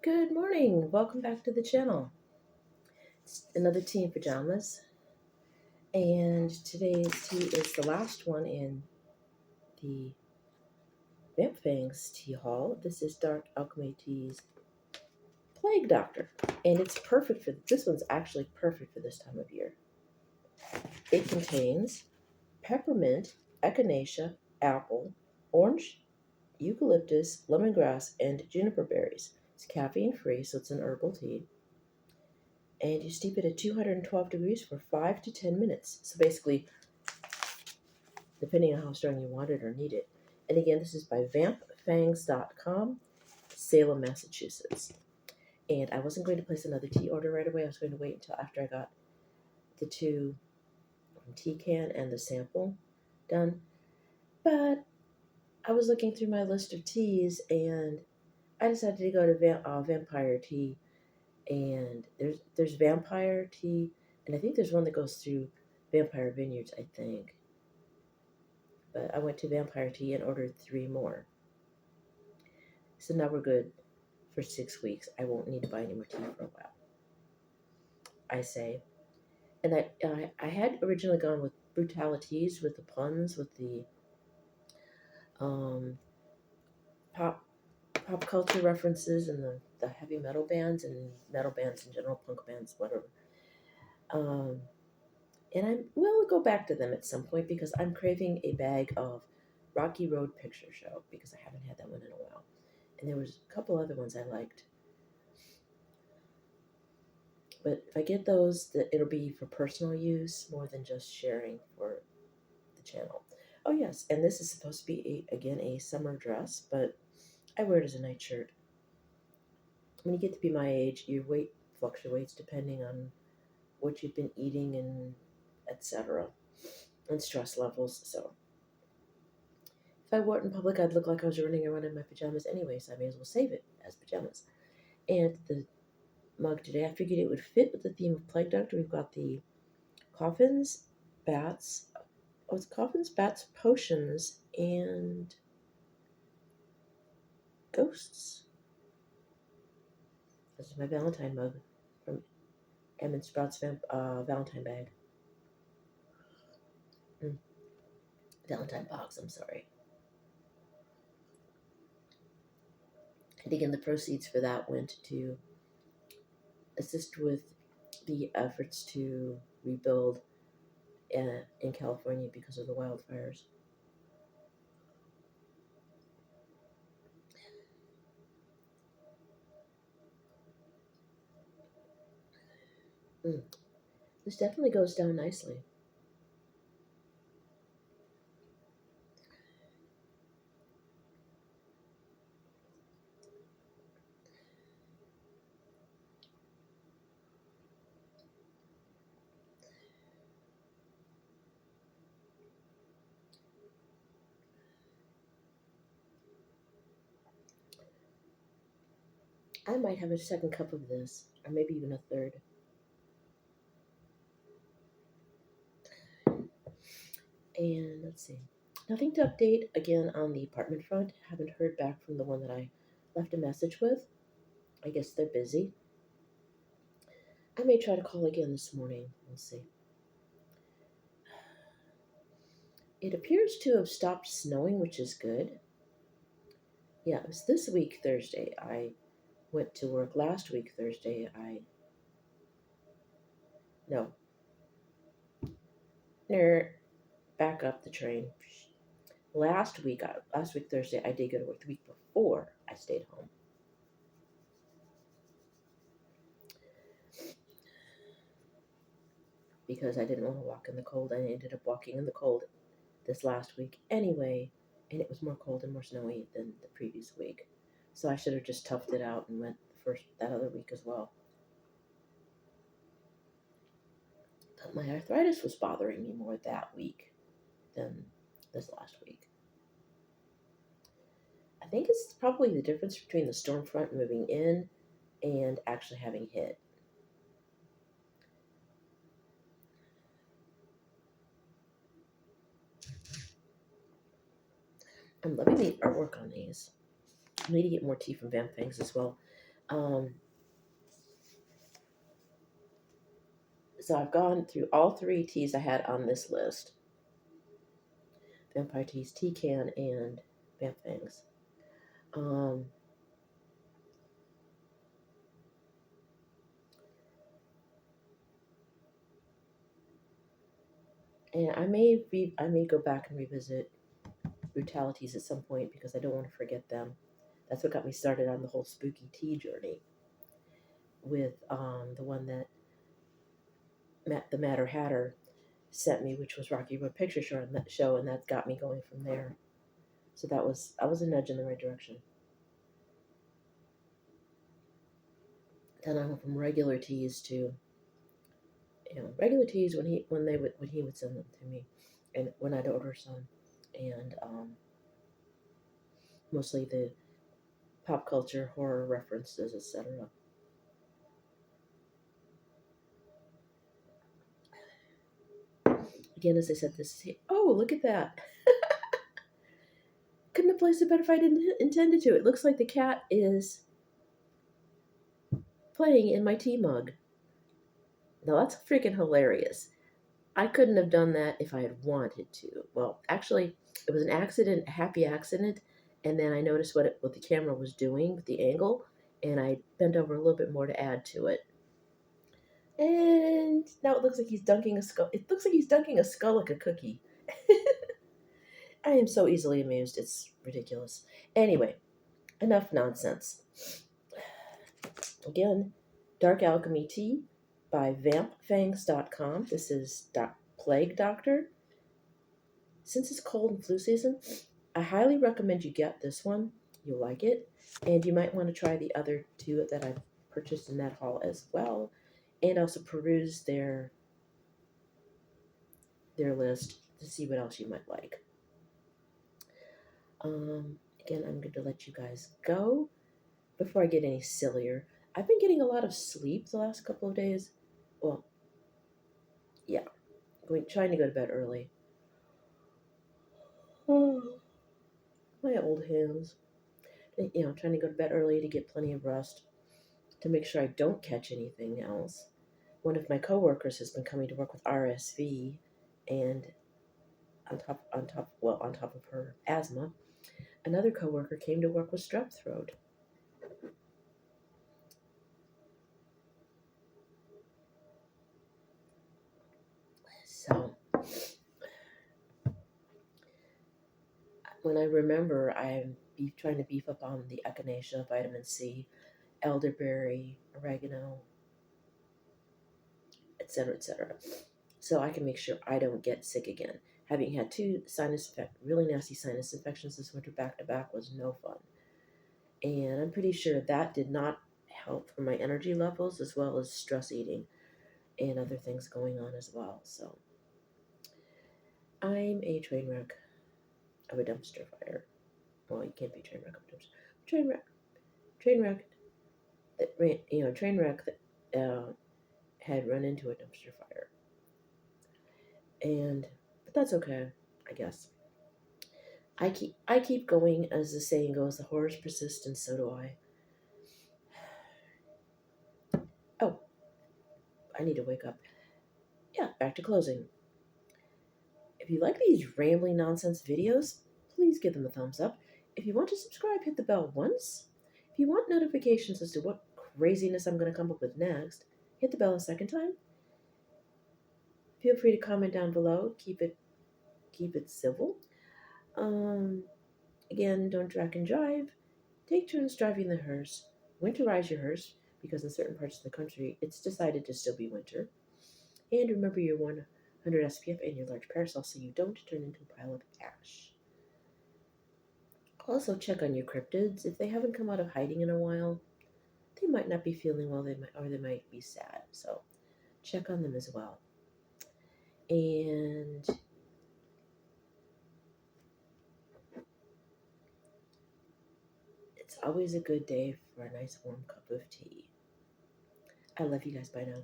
Good morning. Welcome back to the channel. It's another tea in pajamas. And today's tea is the last one in the Vamp Fangs tea haul. This is Dark Alchemy Tea's Plague Doctor. And it's perfect for this one's actually perfect for this time of year. It contains peppermint, echinacea, apple, orange, eucalyptus, lemongrass, and juniper berries. It's caffeine free, so it's an herbal tea. And you steep it at 212 degrees for 5 to 10 minutes. So basically, depending on how strong you want it or need it. And again, this is by vampfangs.com, Salem, Massachusetts. And I wasn't going to place another tea order right away. I was going to wait until after I got the two tea can and the sample done. But I was looking through my list of teas, and I decided to go to Vampire Tea. And there's Vampire Tea, and I think there's one that goes through Vampire Vineyards, I think. But I went to Vampire Tea and ordered 3 more. So now we're good for 6 weeks. I won't need to buy any more tea for a while, I say. And I had originally gone with Brutalities, with the puns, with the pop culture references and the heavy metal bands and metal bands in general, punk bands, whatever. And I will go back to them at some point because I'm craving a bag of Rocky Road Picture Show because I haven't had that one in a while. And there was a couple other ones I liked. But if I get those, it'll be for personal use more than just sharing for the channel. Oh yes, and this is supposed to be, again, a summer dress, but I wear it as a night shirt. When you get to be my age, your weight fluctuates depending on what you've been eating and etc. and stress levels. So if I wore it in public, I'd look like I was running around in my pajamas anyway, so I may as well save it as pajamas. And the mug today, I figured it would fit with the theme of Plague Doctor. We've got the coffins, bats, it's coffins, bats, potions, and ghosts. This is my Valentine mug from Emmett Sprout's Valentine bag. Valentine box, I'm sorry. And again, the proceeds for that went to assist with the efforts to rebuild in California because of the wildfires. This definitely goes down nicely. I might have a second cup of this, or maybe even a third. And let's see. Nothing to update again on the apartment front. Haven't heard back from the one that I left a message with. I guess they're busy. I may try to call again this morning. We'll see. It appears to have stopped snowing, which is good. Yeah, it was this week, Thursday. I went to work last week, Thursday. No. Back up the train. Last week, Thursday, I did go to work. The week before, I stayed home. Because I didn't want to walk in the cold. I ended up walking in the cold this last week anyway, and it was more cold and more snowy than the previous week. So I should have just toughed it out and went that other week as well. But my arthritis was bothering me more that week than this last week. I think it's probably the difference between the storm front moving in and actually having hit. I'm loving the artwork on these. I need to get more tea from Vamp Fangs as well. Um, so I've gone through all three teas I had on this list: Vampire Teas, Can, and Vamp Fangs. Um, and I may go back and revisit Brutalities at some point because I don't want to forget them. That's what got me started on the whole spooky tea journey with the one that the Matter Hatter sent me, which was Rocky Road Picture Show, and that got me going from there. So I was a nudge in the right direction. Then I went from regular teas to regular teas when he would send them to me, and when I'd order some, and mostly the pop culture horror references, etc. Again, as I said, oh, look at that. Couldn't have placed it better if I didn't intended to. It looks like the cat is playing in my tea mug. Now that's freaking hilarious. I couldn't have done that if I had wanted to. Well, actually, it was an accident, a happy accident, and then I noticed what the camera was doing with the angle, and I bent over a little bit more to add to it. And now it looks like he's dunking a skull. It looks like he's dunking a skull like a cookie. I am so easily amused. It's ridiculous. Anyway, enough nonsense. Again, Dark Alchemy Tea by vampfangs.com. This is Plague Doctor. Since it's cold and flu season, I highly recommend you get this one. You'll like it. And you might want to try the other two that I've purchased in that haul as well. And also peruse their list to see what else you might like. Again, I'm going to let you guys go before I get any sillier. I've been getting a lot of sleep the last couple of days. Well, yeah, trying to go to bed early. Oh, my old hands. Trying to go to bed early to get plenty of rest to make sure I don't catch anything else. One of my coworkers has been coming to work with RSV, and on top of her asthma, another coworker came to work with strep throat. So when I remember, I'm trying to beef up on the echinacea, vitamin C, elderberry, oregano, etc., etc., so I can make sure I don't get sick again. Having had two really nasty sinus infections this winter back to back was no fun. And I'm pretty sure that did not help for my energy levels as well as stress eating and other things going on as well. So I'm a train wreck of a dumpster fire. Well, you can't be a train wreck of a dumpster. Train wreck that train wreck that had run into a dumpster fire. But that's okay, I guess. I keep going, as the saying goes. The horrors persist, and so do I. Oh, I need to wake up. Yeah, back to closing. If you like these rambling nonsense videos, please give them a thumbs up. If you want to subscribe, hit the bell once. If you want notifications as to what craziness I'm going to come up with next, hit the bell a second time. Feel free to comment down below. Keep it civil. Again, don't drag and drive. Take turns driving the hearse. Winterize your hearse because in certain parts of the country it's decided to still be winter. And remember your 100 SPF and your large parasol so you don't turn into a pile of ash. Also check on your cryptids. If they haven't come out of hiding in a while, they might not be feeling well, they might be sad. So check on them as well. And it's always a good day for a nice warm cup of tea. I love you guys. Bye now.